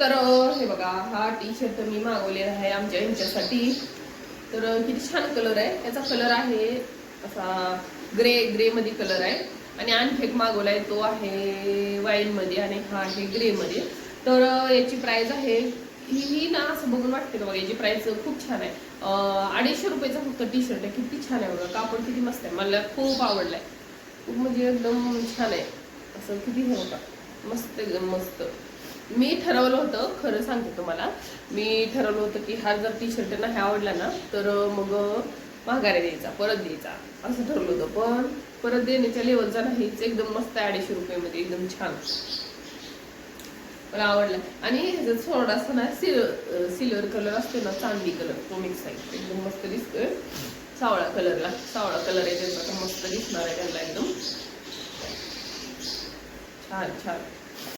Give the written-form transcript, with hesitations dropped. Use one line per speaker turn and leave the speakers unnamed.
तर हे बघा, हा टी शर्ट मी मागवलेला आहे आमच्या यांच्यासाठी. तर किती छान कलर आहे. याचा कलर आहे असा ग्रे मध्ये कलर आहे. आणि आणखी एक मागवलाय तो आहे वाईन मध्ये आणि हा आहे ग्रे मध्ये. तर याची प्राइस आहे ही ना असं बघून वाटते बघा, याची प्राइस खूप छान आहे. 250 रुपयाचा फक्त टी शर्ट आहे. किती छान आहे बघा, कापड किती मस्त आहे, मला खूप आवडलाय. खूप म्हणजे एकदम छान आहे असं. किती हे बघा, मस्त एकदम मस्त. मी ठरवलं होतं, खरं सांगते तुम्हाला, मी ठरवलं होतं की हा जर टी शर्ट नाही आवडला ना तर मग माघारी द्यायचा, परत द्यायचा असं ठरवलं होतं. पण परत देण्याच्या लेवलचा नाहीच, एकदम मस्त आहे. 250 रुपयामध्ये एकदम छान, मला आवडला. आणि ह्याच्यात थोडासा ना सिल्वर कलर असतो ना, चांदी कलर, तो मिक्स आहे, एकदम मस्त दिसतोय. सावळा कलर आहे त्यांचा, मस्त दिसणार आहे त्यांना एकदम छान छान.